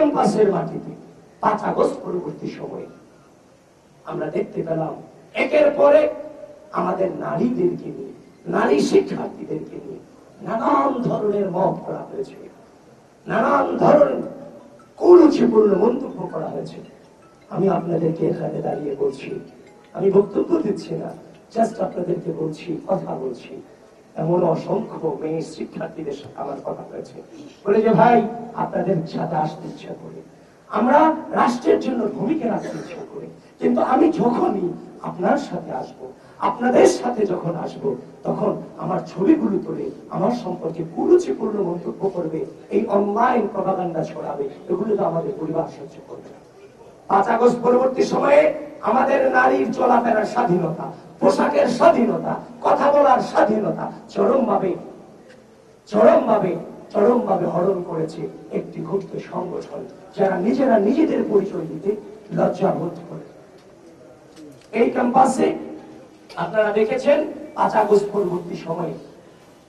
ক্যাম্পাসের মাটিতে 5 আগস্ট পরবর্তী সময়ে আমরা দেখতে পেলাম একের পরে আমাদের নারীদেরকে নিয়ে, নারী শিক্ষার্থীদেরকে নিয়ে নানান ধরনের মত করা হয়েছে, নানান ধরনের কুরুচিপূর্ণ মন্তব্য করা হয়েছে। আমি আপনাদেরকে এখানে দাঁড়িয়ে বলছি, আমি বক্তব্য দিচ্ছি না, জাস্ট আপনাদেরকে বলছি, কথা বলছি। এমন অসংখ্য মেয়ে শিক্ষার্থীদের সাথে আমার কথা হয়েছে, বলে যে ভাই আপনাদের সাথে আসতে ইচ্ছা করে, আমরা রাষ্ট্রের জন্য ভূমিকা রাখতে ইচ্ছা করি, কিন্তু আমি যখনই আপনার সাথে আসব, আপনাদের সাথে যখন আসব, তখন আমার ছবিগুলো তুলে আমার সম্পর্কে কুরুচিপূর্ণ মন্তব্য করবে, এই অনলাইন প্রপাগান্ডা ছড়াবে, এগুলো তো আমাদের পরিবার সহ্য করবে না। 5 আগস্ট পরবর্তী সময়ে আমাদের নারীর চলাফেরার স্বাধীনতা, পোশাকের স্বাধীনতা, কথা বলার স্বাধীনতা চরমভাবে হরণ করেছে একটি গুপ্ত সংগঠন, যারা নিজেরা নিজেদের পরিচয় দিতে লজ্জা বোধ করে। এই ক্যাম্পাসে আপনারা দেখেছেন 5 আগস্ট পরবর্তী সময়ে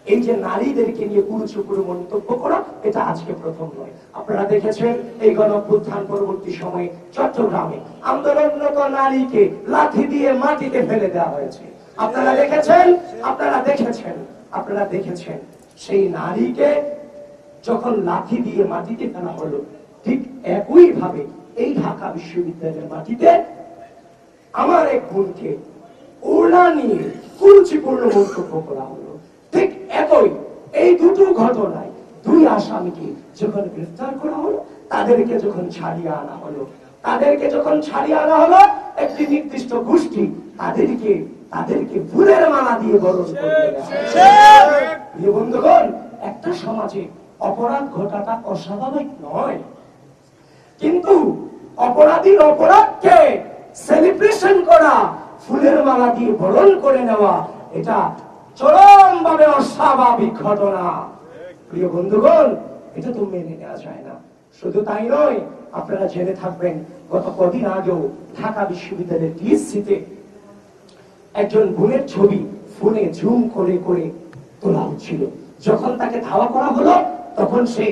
এই যে নারীদেরকে নিয়ে কুরুচিপূর্ণ মন্তব্য করা, এটা আজকে প্রথম নয়। আপনারা দেখেছেন এই গণঅভ্যুত্থান পরবর্তী সময়ে চট্টগ্রামে আন্দোলনরত নারীকে লাঠি দিয়ে মাটিতে ফেলে দেওয়া হয়েছে। আপনারা দেখেছেন সেই নারীকে যখন লাঠি দিয়ে মাটিতে ফেলা হলো, ঠিক একই ভাবে এই ঢাকা বিশ্ববিদ্যালয়ের মাটিতে আমার এক বোনকে ওড়না নিয়ে কুরুচিপূর্ণ মন্তব্য করা হলো। ঠিক একই এই দুটো ঘটনায় 2 আসামিকে যখন গ্রেফতার করা হলো, তাদেরকে যখন ছাড়িয়ে আনা হলো একটি নির্দিষ্ট গোষ্ঠী তাদেরকে ফুলের মালা দিয়ে বরণ করে প্রিয় বন্ধুগণ, একটা সমাজে অপরাধ ঘটাটা অস্বাভাবিক নয়, কিন্তু অপরাধীর অপরাধকে সেলিব্রেশন করা, ফুলের মালা দিয়ে বরণ করে নেওয়া, এটা চরমভাবে অস্বাভাবিক ঘটনা। প্রিয় বন্ধুগণ, এটা তো মেনে নেওয়া যায় না। শুধু তাই নয়, আপনারা জেনে থাকবেন গত কদিন আগেও ঢাকা বিশ্ববিদ্যালয়ের টিএসসিতে একজন বোনের ছবি ফোনে জুম করে করে তোলা হচ্ছিল। যখন তাকে ধাওয়া করা হলো, তখন সে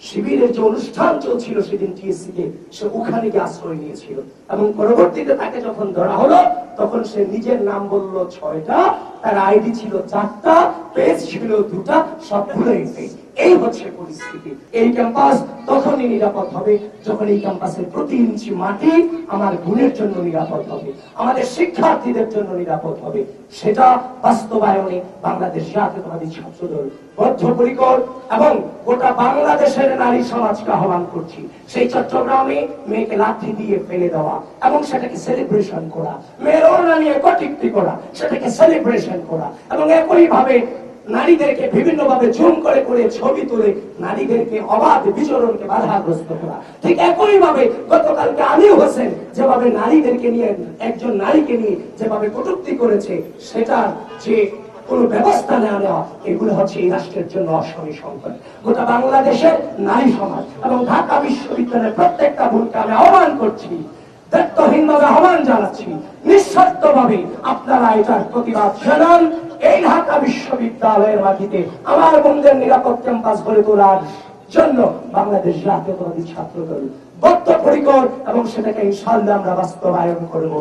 শিবিরের যে অনুষ্ঠান চলছিল সেদিন টিএসসিতে, সে ওখানে গিয়ে আশ্রয় নিয়েছিল, এবং পরবর্তীতে তাকে যখন ধরা হলো, তখন সে নিজের নাম বলল 6টা, তার আইডি ছিল 4টা, পেজ ছিল 2টা, সব ভুলে গেছে। এই হচ্ছে পরিস্থিতি। এই ক্যাম্পাস তখনই নিরাপদ হবে যখন এই ক্যাম্পাসের প্রতি ইঞ্চি মাটি আমার বোনের জন্য নিরাপদ হবে, আমাদের শিক্ষার্থীদের জন্য নিরাপদ হবে। সেটা বাস্তবায়নে বাংলাদেশ জাতীয়তাবাদী ছাত্রদল বদ্ধপরিকর, এবং গোটা বাংলাদেশের নারী সমাজকে আহ্বান করছি, সেই চট্টগ্রামে মেয়েকে লাঠি দিয়ে ফেলে দেওয়া এবং সেটাকে সেলিব্রেশন করা, মেয়ের ওড়না নিয়ে কটূক্তি করা, সেটাকে সেলিব্রেশন করা, এবং একইভাবে নারীদেরকে বিভিন্ন ভাবে জুম করে করে ছবি তুলে নারীদেরকে অবাধ বিচরণকে বাধাগ্রস্ত করা। ঠিক একই ভাবে গতকালকে আলী হোসেন যেভাবে নারীদেরকে নিয়ে, একজন নারীকে নিয়ে যেভাবে কটূক্তি করেছে, সেটার যে কোন ব্যবস্থা না নেওয়া, এগুলো হচ্ছে এই রাষ্ট্রের জন্য অশনি সংকট। গোটা বাংলাদেশের নারী সমাজ এবং ঢাকা বিশ্ববিদ্যালয়ের প্রত্যেকটা বোনকে আমি আহ্বান করছি, দায়িত্বহীনভাবে আহ্বান জানাচ্ছি, নিঃস্বার্থভাবে আপনারা এটার প্রতিবাদ জানান। এই ঢাকা বিশ্ববিদ্যালয়ের মাটিতে আমার বোনদের নিরাপদ ক্যাম্পাস গড়ে তোলার জন্য বাংলাদেশ জাতীয়তাবাদী ছাত্রদল বদ্ধপরিকর, এবং সেটাকে ইনশাআল্লাহ আমরা বাস্তবায়ন করব।